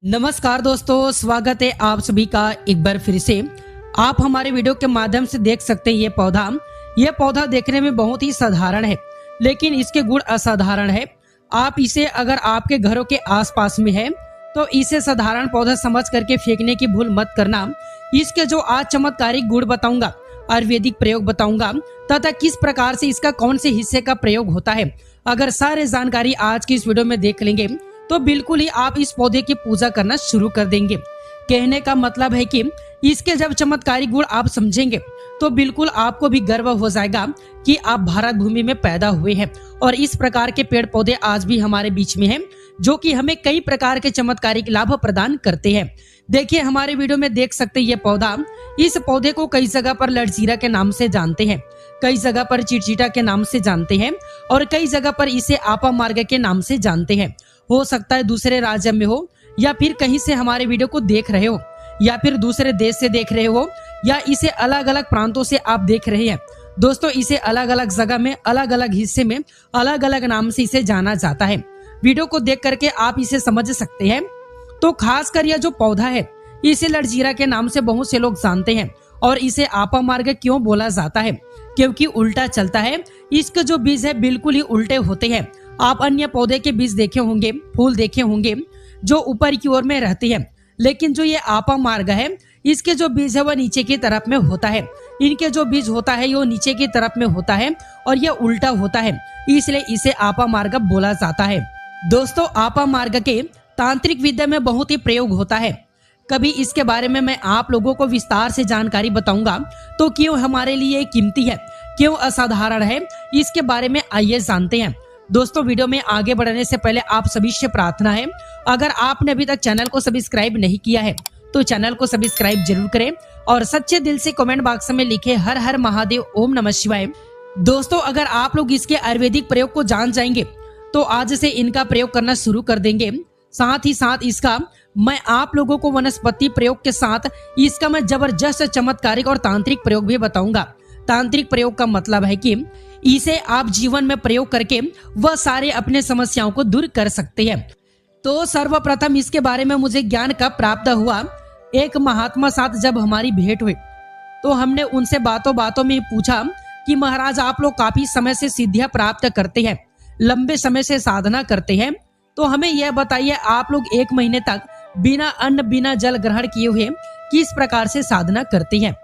नमस्कार दोस्तों, स्वागत है आप सभी का एक बार फिर से। आप हमारे वीडियो के माध्यम से देख सकते हैं ये पौधा देखने में बहुत ही साधारण है, लेकिन इसके गुण असाधारण है। आप इसे अगर आपके घरों के आसपास में है तो इसे साधारण पौधा समझ करके फेंकने की भूल मत करना। इसके जो आज चमत्कारिक गुण बताऊंगा, आयुर्वेदिक प्रयोग बताऊंगा तथा किस प्रकार से इसका कौन से हिस्से का प्रयोग होता है, अगर सारे जानकारी आज की इस वीडियो में देख लेंगे तो बिल्कुल ही आप इस पौधे की पूजा करना शुरू कर देंगे। कहने का मतलब है कि इसके जब चमत्कारी गुण आप समझेंगे तो बिल्कुल आपको भी गर्व हो जाएगा कि आप भारत भूमि में पैदा हुए हैं और इस प्रकार के पेड़ पौधे आज भी हमारे बीच में हैं, जो कि हमें कई प्रकार के चमत्कारिक लाभ प्रदान करते हैं। देखिए, हमारे वीडियो में देख सकते हैं ये पौधा। इस पौधे को कई जगह पर लड़जीरा के नाम से जानते हैं, कई जगह पर चिटचिटा के नाम से जानते हैं और कई जगह पर इसे आपा मार्ग के नाम से जानते हैं। हो सकता है दूसरे राज्य में हो या फिर कहीं से हमारे वीडियो को देख रहे हो या फिर दूसरे देश से देख रहे हो या इसे अलग अलग प्रांतों से आप देख रहे हैं। दोस्तों, इसे अलग अलग जगह में अलग अलग हिस्से में अलग अलग नाम से इसे जाना जाता है। वीडियो को देख करके आप इसे समझ सकते हैं। तो खासकर यह जो पौधा है इसे लड़जीरा के नाम से बहुत से लोग जानते हैं और इसे आपा मार्ग क्यों बोला जाता है, क्योंकि उल्टा चलता है। इसके जो बीज है बिल्कुल ही उल्टे होते हैं। आप अन्य पौधे के बीज देखे होंगे, फूल देखे होंगे जो ऊपर की ओर में रहते हैं, लेकिन जो ये आपा मार्ग है इसके जो बीज है वह नीचे की तरफ में होता है। इनके जो बीज होता है वो नीचे की तरफ में होता है और यह उल्टा होता है, इसलिए इसे आपा मार्ग बोला जाता है। दोस्तों, आपा मार्ग के तांत्रिक विद्या में बहुत ही प्रयोग होता है। कभी इसके बारे में मैं आप लोगों को विस्तार से जानकारी बताऊंगा। तो क्यों हमारे लिए कीमती है, क्यों असाधारण है, इसके बारे में आइए जानते हैं। दोस्तों, वीडियो में आगे बढ़ने से पहले आप सभी से प्रार्थना है, अगर आपने अभी तक चैनल को सब्सक्राइब नहीं किया है तो चैनल को सब्सक्राइब जरूर करें और सच्चे दिल से कमेंट बॉक्स में लिखे हर हर महादेव, ओम नमः शिवाय। दोस्तों, अगर आप लोग इसके आयुर्वेदिक प्रयोग को जान जाएंगे तो आज से इनका प्रयोग करना शुरू कर देंगे। साथ ही साथ इसका मैं आप लोगों को वनस्पति प्रयोग के साथ इसका मैं जबरदस्त चमत्कारिक और तांत्रिक प्रयोग भी बताऊंगा। तांत्रिक प्रयोग का मतलब है कि इसे आप जीवन में प्रयोग करके वह सारे अपने समस्याओं को दूर कर सकते हैं। तो सर्वप्रथम इसके बारे में मुझे ज्ञान कब प्राप्त हुआ, एक महात्मा साथ जब हमारी भेंट हुई तो हमने उनसे बातों बातों में पूछा कि महाराज, आप लोग काफी समय से सिद्धियां प्राप्त करते हैं, लंबे समय से साधना करते हैं, तो हमें यह बताइए आप लोग 1 महीने तक बिना अन्न बिना जल ग्रहण किए हुए किस प्रकार से साधना करते हैं।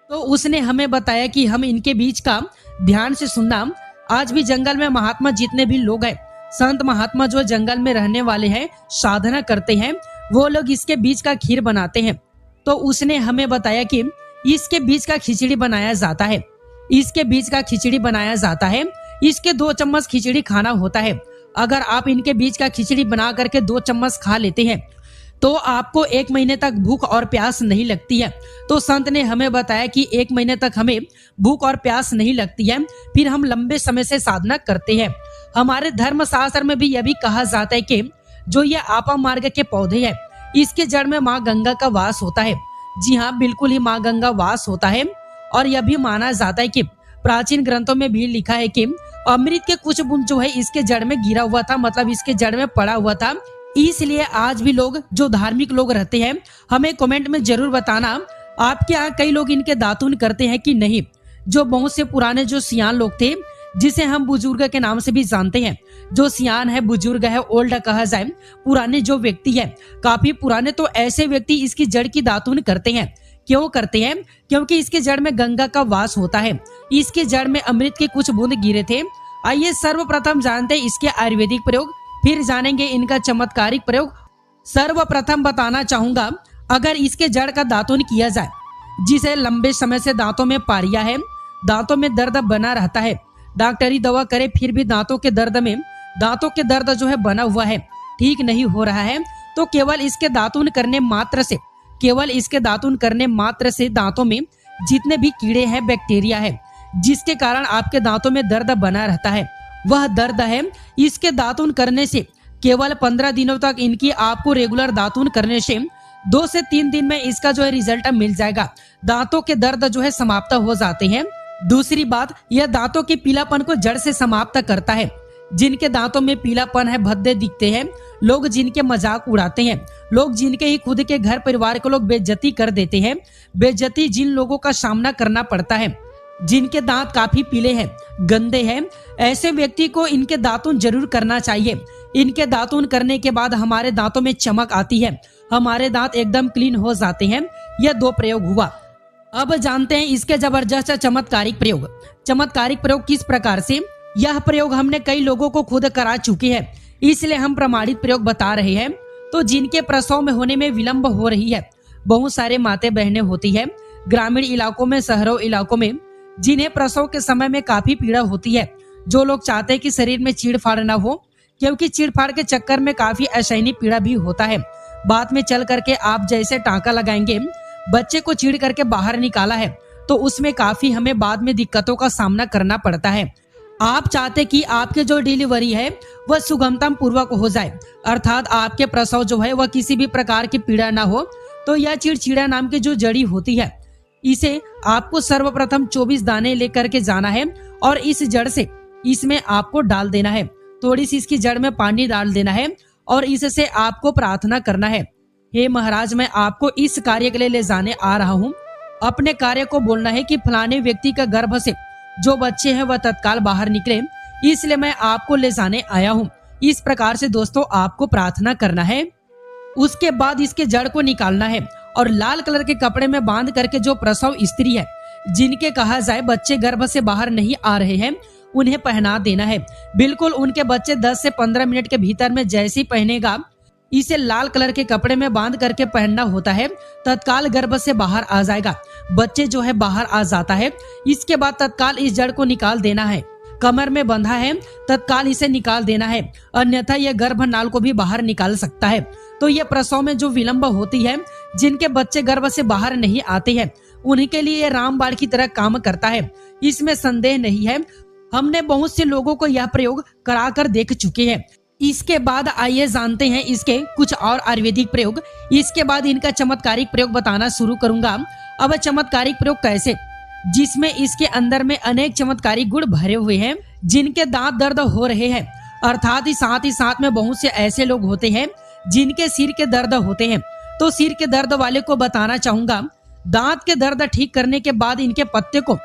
तो उसने हमें बताया कि हम इनके बीच का ध्यान से सुनना। आज भी जंगल में महात्मा जितने भी लोग हैं, संत महात्मा जो जंगल में रहने वाले हैं, साधना करते हैं, वो लोग इसके बीज का खीर बनाते हैं। तो उसने हमें बताया कि इसके बीज का खिचड़ी बनाया जाता है। इसके बीज का खिचड़ी बनाया जाता है। इसके 2 चम्मच खिचड़ी खाना होता है। अगर आप इनके बीज का खिचड़ी बना करके 2 चम्मच खा लेते हैं तो आपको 1 महीने तक भूख और प्यास नहीं लगती है। तो संत ने हमें बताया कि 1 महीने तक हमें भूख और प्यास नहीं लगती है, फिर हम लंबे समय से साधना करते हैं। हमारे धर्म शास्त्र में भी यह भी कहा जाता है कि जो ये आपा मार्ग के पौधे हैं इसके जड़ में माँ गंगा का वास होता है। जी हाँ, बिल्कुल ही माँ गंगा वास होता है। और यह भी माना जाता है कि प्राचीन ग्रंथों में भी लिखा है कि अमृत के कुछ बूंद जो है इसके जड़ में गिरा हुआ था, मतलब इसके जड़ में पड़ा हुआ था। इसलिए आज भी लोग जो धार्मिक लोग रहते हैं, हमें कमेंट में जरूर बताना आपके यहाँ कई लोग इनके दातुन करते हैं कि नहीं। जो बहुत से पुराने जो सियान लोग थे, जिसे हम बुजुर्ग के नाम से भी जानते हैं, जो सियान है, बुजुर्ग है, ओल्ड कहा जाए, पुराने जो व्यक्ति है, काफी पुराने, तो ऐसे व्यक्ति इसकी जड़ की दातुन करते हैं। क्यों करते हैं? क्योंकि इसके जड़ में गंगा का वास होता है। इसके जड़ में अमृत के कुछ बूंद गिरे थे। आइए सर्वप्रथम जानते हैं इसके आयुर्वेदिक प्रयोग, फिर जानेंगे इनका चमत्कारिक प्रयोग। सर्वप्रथम बताना चाहूंगा, अगर इसके जड़ का दातुन किया जाए, जिसे लंबे समय से दांतों में पारिया है, दांतों में दर्द बना रहता है, डॉक्टरी दवा करे फिर भी दांतों के दर्द जो है बना हुआ है, ठीक नहीं हो रहा है, तो केवल इसके दातुन करने मात्र से दांतों में जितने भी कीड़े हैं, बैक्टीरिया है, जिसके कारण आपके दांतों में दर्द बना रहता है, वह दर्द है, इसके दातुन करने से केवल 15 दिनों तक इनकी आपको रेगुलर दातुन करने से 2 से 3 दिन में इसका जो है रिजल्ट मिल जाएगा। दांतों के दर्द जो है समाप्त हो जाते हैं। दूसरी बात, यह दांतों के पीलापन को जड़ से समाप्त करता है। जिनके दांतों में पीलापन है, भद्दे दिखते हैं, लोग जिनके मजाक उड़ाते हैं, लोग जिनके ही खुद के घर परिवार के लोग बेइज्जती कर देते हैं, बेइज्जती जिन लोगों का सामना करना पड़ता है, जिनके दांत काफी पीले हैं, गंदे हैं, ऐसे व्यक्ति को इनके दातुन जरूर करना चाहिए। इनके दातुन करने के बाद हमारे दांतों में चमक आती है, हमारे दांत एकदम क्लीन हो जाते हैं। यह 2 प्रयोग हुआ। अब जानते हैं इसके जबरदस्त चमत्कारिक प्रयोग। चमत्कारिक प्रयोग किस प्रकार से? यह प्रयोग हमने कई लोगों को खुद करा चुके हैं, इसलिए हम प्रमाणित प्रयोग बता रहे हैं। तो जिनके प्रसव में होने में विलंब हो रही है, बहुत सारे माते बहनें होती है, ग्रामीण इलाकों में, शहरों इलाकों में, जिन्हें प्रसव के समय में काफी पीड़ा होती है, जो लोग चाहते हैं कि शरीर में चीड़-फाड़ न हो, क्योंकि चीड़-फाड़ के चक्कर में काफी असहनीय पीड़ा भी होता है। बाद में चल करके आप जैसे टांका लगाएंगे, बच्चे को चीड़ करके बाहर निकाला है, तो उसमें काफी हमें बाद में दिक्कतों का सामना करना पड़ता है। आप चाहते कि आपके जो डिलीवरी है वह सुगमता पूर्वक हो जाए, अर्थात आपके प्रसव जो है वह किसी भी प्रकार की पीड़ा ना हो, तो यह चिड़चिड़ा नाम की जो जड़ी होती है, इसे आपको सर्वप्रथम 24 दाने लेकर के जाना है और इस जड़ से इसमें आपको डाल देना है। थोड़ी सी इसकी जड़ में पानी डाल देना है और इससे आपको प्रार्थना करना है, हे महाराज, मैं आपको इस कार्य के लिए ले जाने आ रहा हूँ। अपने कार्य को बोलना है कि फलाने व्यक्ति का गर्भ से जो बच्चे हैं वह तत्काल बाहर निकले, इसलिए मैं आपको ले जाने आया हूँ। इस प्रकार से दोस्तों आपको प्रार्थना करना है। उसके बाद इसके जड़ को निकालना है और लाल कलर के कपड़े में बांध करके जो प्रसव स्त्री है, जिनके कहा जाए बच्चे गर्भ से बाहर नहीं आ रहे हैं, उन्हें पहना देना है। बिल्कुल उनके बच्चे 10 से 15 मिनट के भीतर में जैसे ही पहनेगा, इसे लाल कलर के कपड़े में बांध करके पहनना होता है, तत्काल गर्भ से बाहर आ जाएगा, बच्चे जो है बाहर आ जाता है। इसके बाद तत्काल इस जड़ को निकाल देना है। कमर में बंधा है, तत्काल इसे निकाल देना है, अन्यथा यह गर्भनाल को भी बाहर निकाल सकता है। तो यह प्रसव में जो विलंब होती है, जिनके बच्चे गर्भ से बाहर नहीं आते हैं, उनके लिए यह रामबाण की तरह काम करता है, इसमें संदेह नहीं है। हमने बहुत से लोगों को यह प्रयोग कराकर देख चुके हैं। इसके बाद आइए जानते हैं इसके कुछ और आयुर्वेदिक प्रयोग। इसके बाद इनका चमत्कारिक प्रयोग बताना शुरू करूंगा। अब चमत्कारिक प्रयोग कैसे? जिसमें इसके अंदर में अनेक चमत्कारिक गुण भरे हुए हैं। जिनके दांत दर्द हो रहे हैं, अर्थात ही साथ में बहुत से ऐसे लोग होते हैं जिनके सिर के दर्द होते हैं, तो सिर के दर्द वाले को बताना चाहूंगा, दांत के दर्द ठीक करने के बाद इनके पत्ते को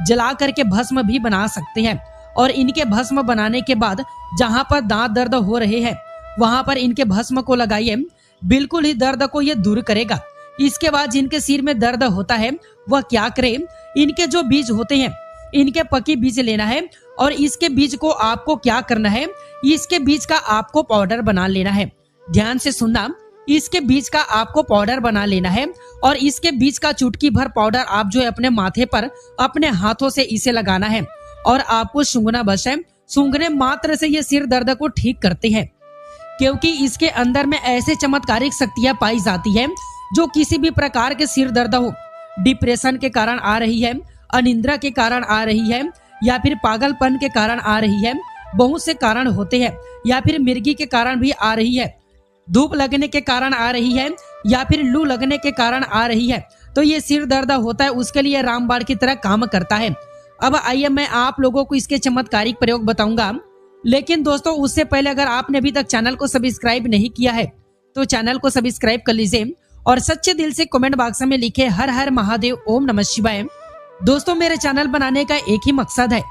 जला करके भस्म भी बना सकते हैं और इनके भस्म बनाने के बाद जहां पर दांत दर्द हो रहे हैं वहां पर इनके भस्म को लगाइए, बिल्कुल ही दर्द को ये दूर करेगा। इसके बाद जिनके सिर में दर्द होता है वह क्या करे, इनके जो बीज होते हैं, इनके पकी बीज लेना है और इसके बीज को आपको क्या करना है, इसके बीज का आपको पाउडर बना लेना है। ध्यान से सुनना, इसके बीज का आपको पाउडर बना लेना है और इसके बीज का चुटकी भर पाउडर आप जो है अपने माथे पर अपने हाथों से इसे लगाना है और आपको सूंघना बस है। सूंघने मात्र से ये सिर दर्द को ठीक करते हैं, क्योंकि इसके अंदर में ऐसे चमत्कारिक शक्तियां पाई जाती है जो किसी भी प्रकार के सिर दर्द हो, डिप्रेशन के कारण आ रही है, अनिद्रा के कारण आ रही है, या फिर पागलपन के कारण आ रही है, बहुत से कारण होते हैं, या फिर मिर्गी के कारण भी आ रही है, धूप लगने के कारण आ रही है, या फिर लू लगने के कारण आ रही है, तो ये सिर दर्द होता है, उसके लिए रामबाण की तरह काम करता है। अब आइए मैं आप लोगों को इसके चमत्कारिक प्रयोग बताऊंगा, लेकिन दोस्तों उससे पहले अगर आपने अभी तक चैनल को सब्सक्राइब नहीं किया है तो चैनल को सब्सक्राइब कर लीजिए और सच्चे दिल से कमेंट बॉक्स में लिखे हर हर महादेव, ओम नमः शिवाय। दोस्तों मेरे चैनल बनाने का एक ही मकसद है,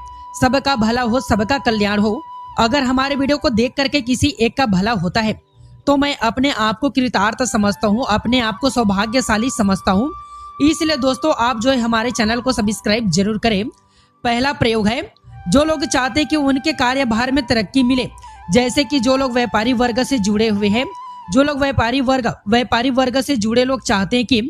सबका भला हो, सबका कल्याण हो। अगर हमारे वीडियो को देख करके किसी एक का भला होता है तो मैं अपने आप को कृतार्थ समझता हूँ, अपने आप को सौभाग्यशाली समझता हूँ। इसलिए दोस्तों आप जो है हमारे चैनल को सब्सक्राइब जरूर करें। पहला प्रयोग है, जो लोग चाहते हैं कि उनके कार्यभार में तरक्की मिले, जैसे कि जो लोग व्यापारी वर्ग से जुड़े हुए हैं, जो लोग व्यापारी वर्ग से जुड़े लोग चाहते हैं कि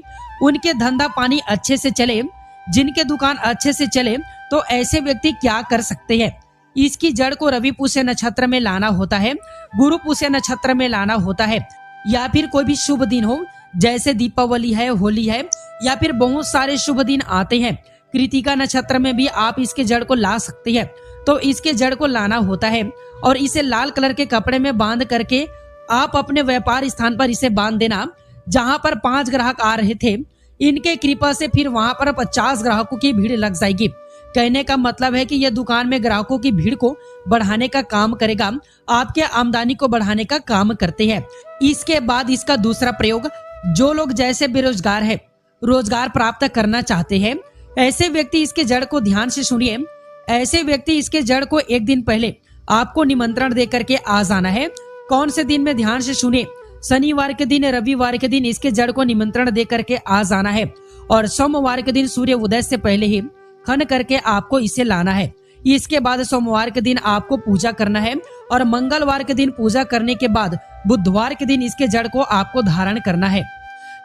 उनके धंधा पानी अच्छे से चले, जिनके दुकान अच्छे से चले, तो ऐसे व्यक्ति क्या कर सकते हैं, इसकी जड़ को रवि पुष्य नक्षत्र में लाना होता है, गुरु पुष्य नक्षत्र में लाना होता है, या फिर कोई भी शुभ दिन हो, जैसे दीपावली है, होली है, या फिर बहुत सारे शुभ दिन आते हैं, कृतिका नक्षत्र में भी आप इसके जड़ को ला सकते हैं। तो इसके जड़ को लाना होता है और इसे लाल कलर के कपड़े में बांध करके आप अपने व्यापार स्थान पर इसे बांध देना। जहां पर 5 ग्राहक आ रहे थे, इनके कृपा से फिर वहां पर 50 ग्राहकों की भीड़ लग जाएगी, कहने का मतलब है कि यह दुकान में ग्राहकों की भीड़ को बढ़ाने का काम करेगा, आपके आमदनी को बढ़ाने का काम करते हैं। इसके बाद इसका दूसरा प्रयोग, जो लोग जैसे बेरोजगार है, रोजगार प्राप्त करना चाहते हैं, ऐसे व्यक्ति इसके जड़ को ध्यान से सुनिए। ऐसे व्यक्ति इसके जड़ को एक दिन पहले आपको निमंत्रण दे करके आ जाना है। कौन से दिन में, ध्यान से सुनिए, शनिवार के दिन, रविवार के दिन इसके जड़ को निमंत्रण दे करके आ जाना है और सोमवार के दिन सूर्य उदय से पहले ही खन करके आपको इसे लाना है। इसके बाद सोमवार के दिन आपको पूजा करना है और मंगलवार के दिन पूजा करने के बाद बुधवार के दिन इसके जड़ को आपको धारण करना है।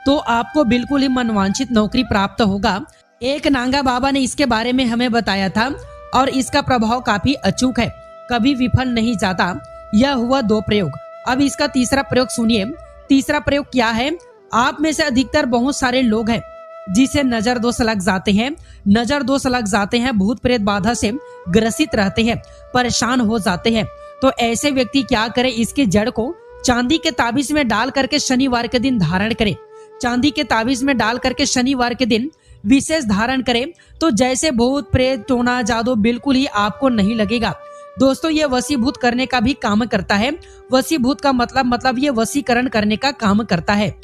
तो आपको बिल्कुल ही मनवांछित नौकरी प्राप्त होगा। एक नांगा बाबा ने इसके बारे में हमें बताया था और इसका प्रभाव काफी अचूक है, कभी विफल नहीं जाता। यह हुआ 2 प्रयोग। अब इसका तीसरा प्रयोग सुनिए। तीसरा प्रयोग क्या है? आप में से अधिकतर बहुत सारे लोग हैं जिसे नजर दोष लग जाते हैं। नजर दोष लग जाते हैं, भूत प्रेत बाधा से ग्रसित रहते हैं, परेशान हो जाते हैं। तो ऐसे व्यक्ति क्या करें? इसके जड़ को चांदी के ताबीज में डाल करके शनिवार के दिन धारण करें। चांदी के ताबीज में डाल करके शनिवार के दिन विशेष धारण करें तो जैसे भूत प्रेत टोना जादू बिल्कुल ही आपको नहीं लगेगा। दोस्तों, ये वशीभूत करने का भी काम करता है। वशीभूत का मतलब ये वशीकरण करने का काम करता है।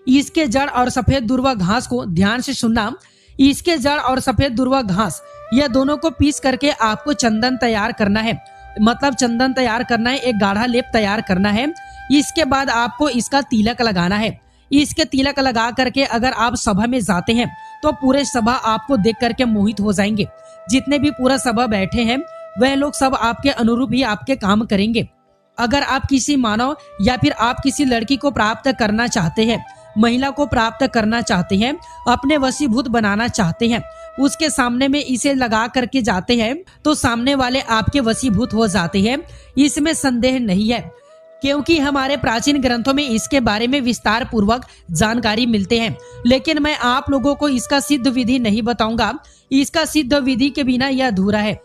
इसके जड़ और सफेद दुर्वा घास को ध्यान से सुनना। इसके जड़ और सफेद दुर्वा घास, यह दोनों को पीस करके आपको चंदन तैयार करना है। मतलब चंदन तैयार करना है, एक गाढ़ा लेप तैयार करना है। इसके बाद आपको इसका तिलक लगाना है। इसके तिलक लगा करके अगर आप सभा में जाते हैं तो पूरे सभा आपको देख करके मोहित हो जाएंगे। जितने भी पूरा सभा बैठे हैं वह लोग सब आपके अनुरूप ही आपके काम करेंगे। अगर आप किसी मानव या फिर आप किसी लड़की को प्राप्त करना चाहते हैं, महिला को प्राप्त करना चाहते हैं, अपने वशीभूत बनाना चाहते हैं, उसके सामने में इसे लगा करके जाते हैं तो सामने वाले आपके वशीभूत हो जाते हैं। इसमें संदेह नहीं है, क्योंकि हमारे प्राचीन ग्रंथों में इसके बारे में विस्तार पूर्वक जानकारी मिलते हैं। लेकिन मैं आप लोगों को इसका सिद्ध विधि नहीं बताऊंगा। इसका सिद्ध विधि के बिना यह अधूरा है,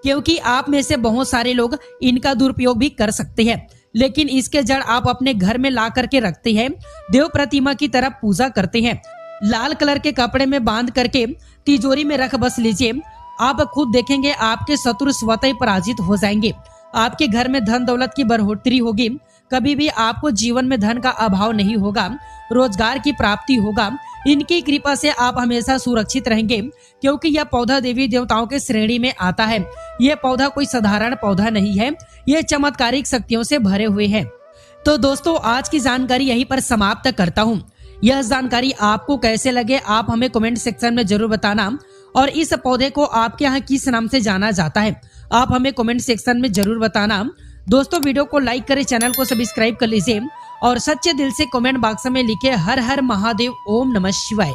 क्योंकि आप में से बहुत सारे लोग इनका दुरुपयोग भी कर सकते हैं। लेकिन इसके जड़ आप अपने घर में ला करके रखते हैं, देव प्रतिमा की तरफ पूजा करते हैं, लाल कलर के कपड़े में बांध करके तिजोरी में रख बस लीजिए। आप खुद देखेंगे आपके शत्रु स्वतः ही पराजित हो जाएंगे। आपके घर में धन दौलत की बढ़ोतरी होगी। कभी भी आपको जीवन में धन का अभाव नहीं होगा, रोजगार की प्राप्ति होगा। इनकी कृपा से आप हमेशा सुरक्षित रहेंगे, क्योंकि यह पौधा देवी देवताओं के श्रेणी में आता है। यह पौधा कोई साधारण पौधा नहीं है, यह चमत्कारिक शक्तियों से भरे हुए है। तो दोस्तों, आज की जानकारी यहीं पर समाप्त करता हूँ। यह जानकारी आपको कैसे लगे आप हमें कमेंट सेक्शन में जरूर बताना, और इस पौधे को आपके यहाँ किस नाम से जाना जाता है आप हमें कमेंट सेक्शन में जरूर बताना। दोस्तों, वीडियो को लाइक करें, चैनल को सब्सक्राइब कर लीजिए और सच्चे दिल से कमेंट बॉक्स में लिखे हर हर महादेव, ओम नमः शिवाय।